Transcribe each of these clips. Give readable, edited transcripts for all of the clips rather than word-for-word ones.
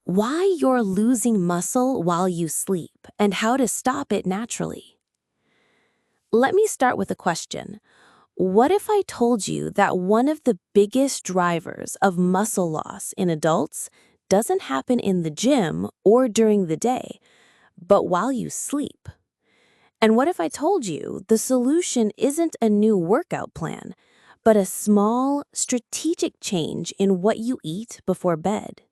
Why you're losing muscle while you sleep and how to stop it naturally. Let me start with a question. What if I told you that one of the biggest drivers of muscle loss in adults doesn't happen in the gym or during the day, but while you sleep? And what if I told you the solution isn't a new workout plan, but a small, strategic change in what you eat before bed?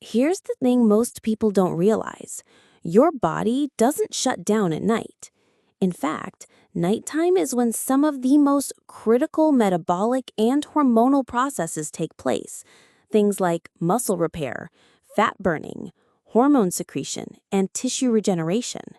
Here's the thing most people don't realize. Your body doesn't shut down at night. In fact, nighttime is when some of the most critical metabolic and hormonal processes take place. Things like muscle repair, fat burning, hormone secretion, and tissue regeneration.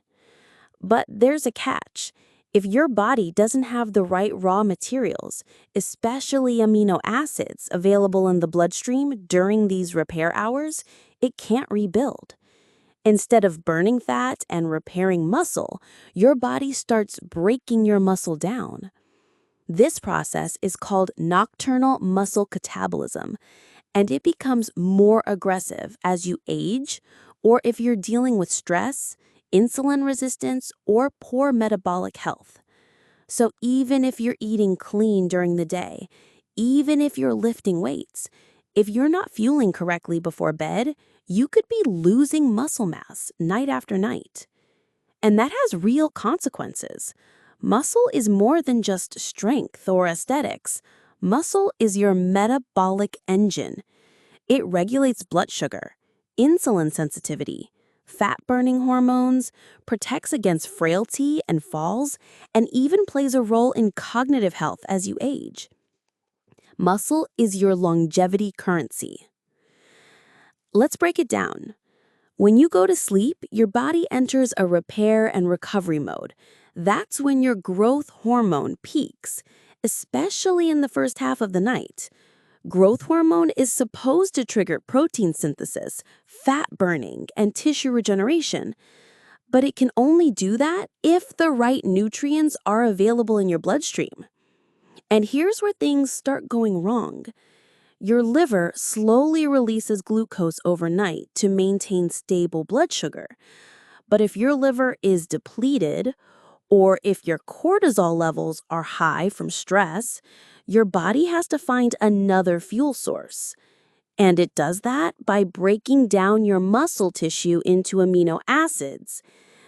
But there's a catch. If your body doesn't have the right raw materials, especially amino acids available in the bloodstream during these repair hours, it can't rebuild. Instead of burning fat and repairing muscle, your body starts breaking your muscle down. This process is called nocturnal muscle catabolism, and it becomes more aggressive as you age or if you're dealing with stress, insulin resistance, or poor metabolic health. So even if you're eating clean during the day, even if you're lifting weights, if you're not fueling correctly before bed, you could be losing muscle mass night after night. And that has real consequences. Muscle is more than just strength or aesthetics. Muscle is your metabolic engine. It regulates blood sugar, insulin sensitivity, fat-burning hormones, protects against frailty and falls, and even plays a role in cognitive health as you age. Muscle is your longevity currency. Let's break it down. When you go to sleep, your body enters a repair and recovery mode. That's when your growth hormone peaks, especially in the first half of the night. Growth hormone is supposed to trigger protein synthesis, fat burning, and tissue regeneration. But it can only do that if the right nutrients are available in your bloodstream. And here's where things start going wrong. Your liver slowly releases glucose overnight to maintain stable blood sugar. But if your liver is depleted, or if your cortisol levels are high from stress, your body has to find another fuel source. And it does that by breaking down your muscle tissue into amino acids.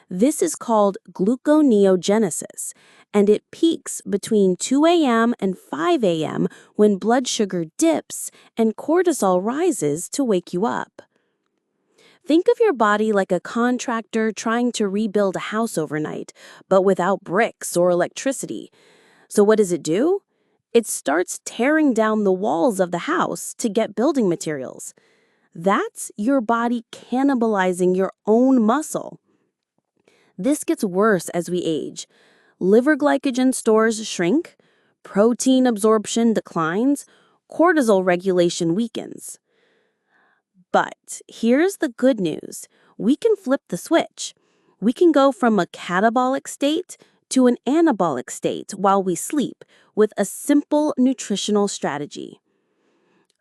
This is called gluconeogenesis, and it peaks between 2 a.m. and 5 a.m. when blood sugar dips and cortisol rises to wake you up. Think of your body like a contractor trying to rebuild a house overnight, but without bricks or electricity. So what does it do? It starts tearing down the walls of the house to get building materials. That's your body cannibalizing your own muscle. This gets worse as we age. Liver glycogen stores shrink, protein absorption declines, cortisol regulation weakens. But here's the good news. We can flip the switch. We can go from a catabolic state to an anabolic state while we sleep with a simple nutritional strategy.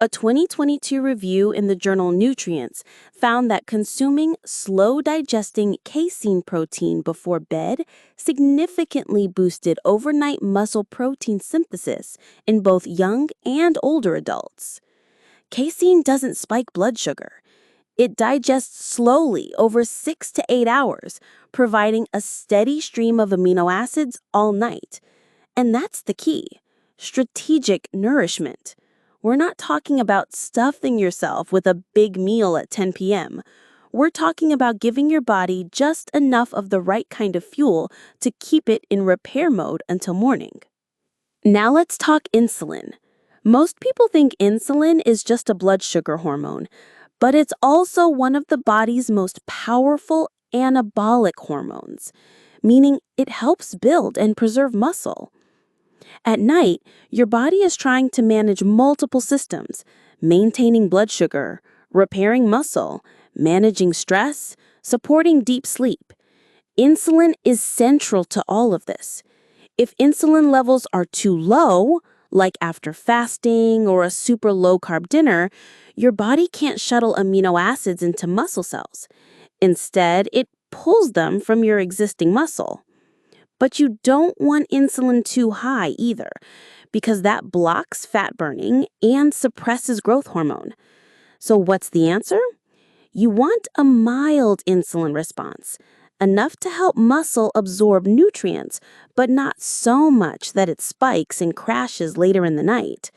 A 2022 review in the journal Nutrients found that consuming slow-digesting casein protein before bed significantly boosted overnight muscle protein synthesis in both young and older adults. Casein doesn't spike blood sugar. It digests slowly over 6 to 8 hours, providing a steady stream of amino acids all night. And that's the key: strategic nourishment. We're not talking about stuffing yourself with a big meal at 10 p.m. We're talking about giving your body just enough of the right kind of fuel to keep it in repair mode until morning. Now let's talk insulin. Most people think insulin is just a blood sugar hormone, but it's also one of the body's most powerful anabolic hormones, meaning it helps build and preserve muscle. At night, your body is trying to manage multiple systems: maintaining blood sugar, repairing muscle, managing stress, supporting deep sleep. Insulin is central to all of this. If insulin levels are too low, Like after fasting or a super low-carb dinner, your body can't shuttle amino acids into muscle cells. Instead, it pulls them from your existing muscle. But you don't want insulin too high either, because that blocks fat burning and suppresses growth hormone. So what's the answer? You want a mild insulin response, enough to help muscle absorb nutrients, but not so much that it spikes and crashes later in the night.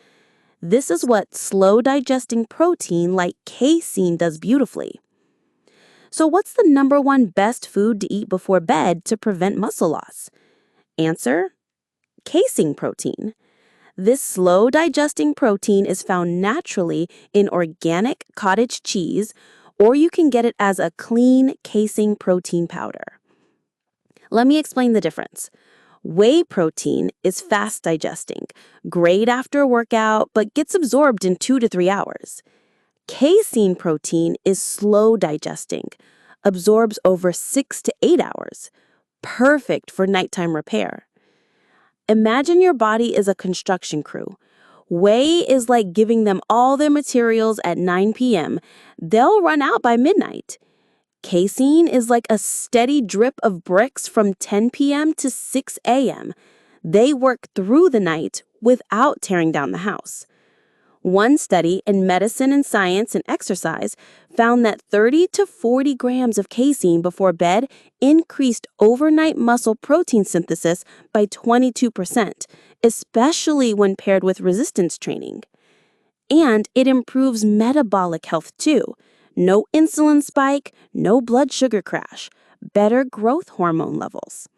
This is what slow-digesting protein like casein does beautifully. So what's the number one best food to eat before bed to prevent muscle loss? Answer: casein protein. This slow-digesting protein is found naturally in organic cottage cheese, or you can get it as a clean casein protein powder. Let me explain the difference. Whey protein is fast digesting, great after a workout, but gets absorbed in 2 to 3 hours. Casein protein is slow digesting, absorbs over 6 to 8 hours, perfect for nighttime repair. Imagine your body is a construction crew. Whey is like giving them all their materials at 9 p.m. They'll run out by midnight. Casein is like a steady drip of bricks from 10 p.m. to 6 a.m. They work through the night without tearing down the house. One study in Medicine and Science and Exercise found that 30 to 40 grams of casein before bed increased overnight muscle protein synthesis by 22%, especially when paired with resistance training. And it improves metabolic health too. No insulin spike, no blood sugar crash, better growth hormone levels.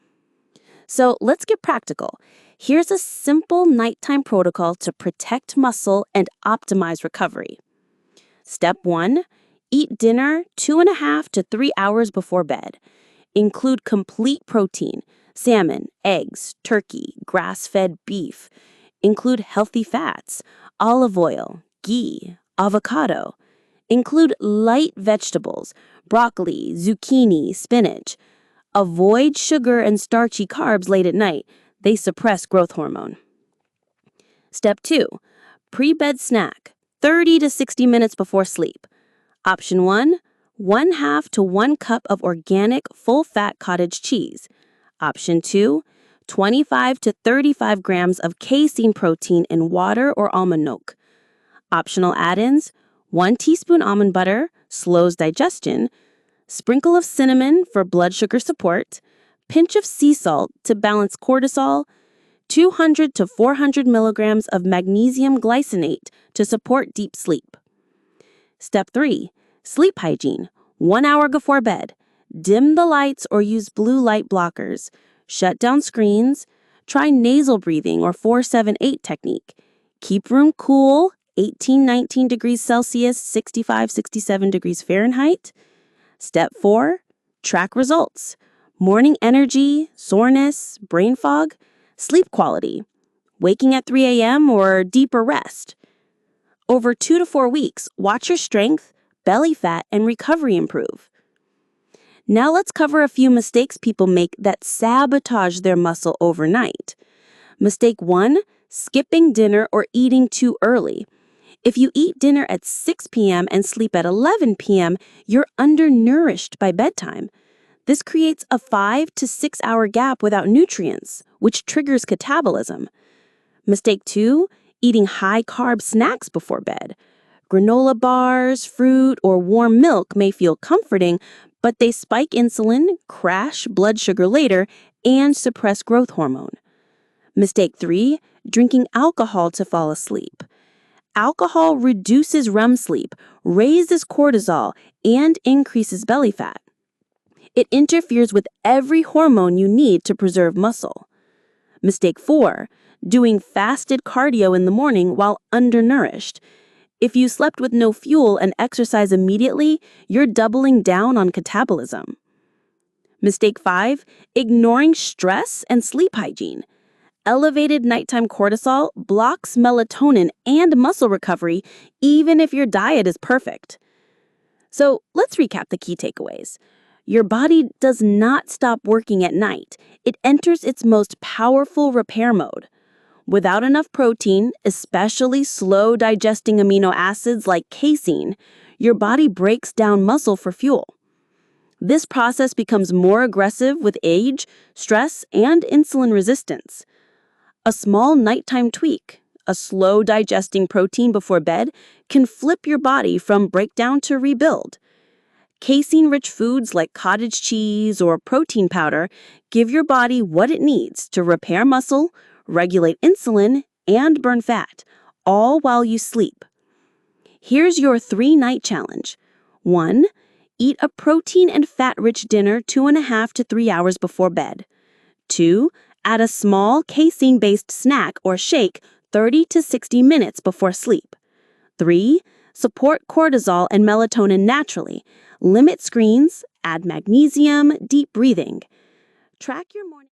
So let's get practical. Here's a simple nighttime protocol to protect muscle and optimize recovery. Step 1, eat dinner 2.5 to 3 hours before bed. Include complete protein, salmon, eggs, turkey, grass-fed beef. Include healthy fats, olive oil, ghee, avocado. Include light vegetables, broccoli, zucchini, spinach. Avoid sugar and starchy carbs late at night. They suppress growth hormone. Step 2, pre-bed snack, 30 to 60 minutes before sleep. Option 1, 1/2 to 1 cup of organic full-fat cottage cheese. Option 2, 25 to 35 grams of casein protein in water or almond milk. Optional add-ins: 1 teaspoon almond butter, slows digestion, sprinkle of cinnamon for blood sugar support, pinch of sea salt to balance cortisol, 200 to 400 milligrams of magnesium glycinate to support deep sleep. Step 3, sleep hygiene, 1 hour before bed. Dim the lights or use blue light blockers. Shut down screens. Try nasal breathing or 4-7-8 technique. Keep room cool, 18-19 degrees Celsius, 65-67 degrees Fahrenheit. Step 4, track results. Morning energy, soreness, brain fog, sleep quality, waking at 3 a.m. or deeper rest. Over 2 to 4 weeks, watch your strength, belly fat, and recovery improve. Now let's cover a few mistakes people make that sabotage their muscle overnight. Mistake 1, skipping dinner or eating too early. If you eat dinner at 6 p.m. and sleep at 11 p.m., you're undernourished by bedtime. This creates a 5 to 6 hour gap without nutrients, which triggers catabolism. Mistake 2, eating high-carb snacks before bed. Granola bars, fruit, or warm milk may feel comforting, but they spike insulin, crash blood sugar later, and suppress growth hormone. Mistake 3, drinking alcohol to fall asleep. Alcohol reduces REM sleep, raises cortisol, and increases belly fat. It interferes with every hormone you need to preserve muscle. Mistake 4, doing fasted cardio in the morning while undernourished. If you slept with no fuel and exercise immediately, you're doubling down on catabolism. Mistake 5, ignoring stress and sleep hygiene. Elevated nighttime cortisol blocks melatonin and muscle recovery, even if your diet is perfect. So let's recap the key takeaways. Your body does not stop working at night. It enters its most powerful repair mode. Without enough protein, especially slow-digesting amino acids like casein, your body breaks down muscle for fuel. This process becomes more aggressive with age, stress, and insulin resistance. A small nighttime tweak, a slow digesting protein before bed, can flip your body from breakdown to rebuild. Casein-rich foods like cottage cheese or protein powder give your body what it needs to repair muscle, regulate insulin, and burn fat, all while you sleep. Here's your 3-night challenge. 1. Eat a protein and fat-rich dinner 2.5 to 3 hours before bed. 2. Add a small casein-based snack or shake 30 to 60 minutes before sleep. 3. Support cortisol and melatonin naturally. Limit screens, add magnesium, deep breathing. Track your morning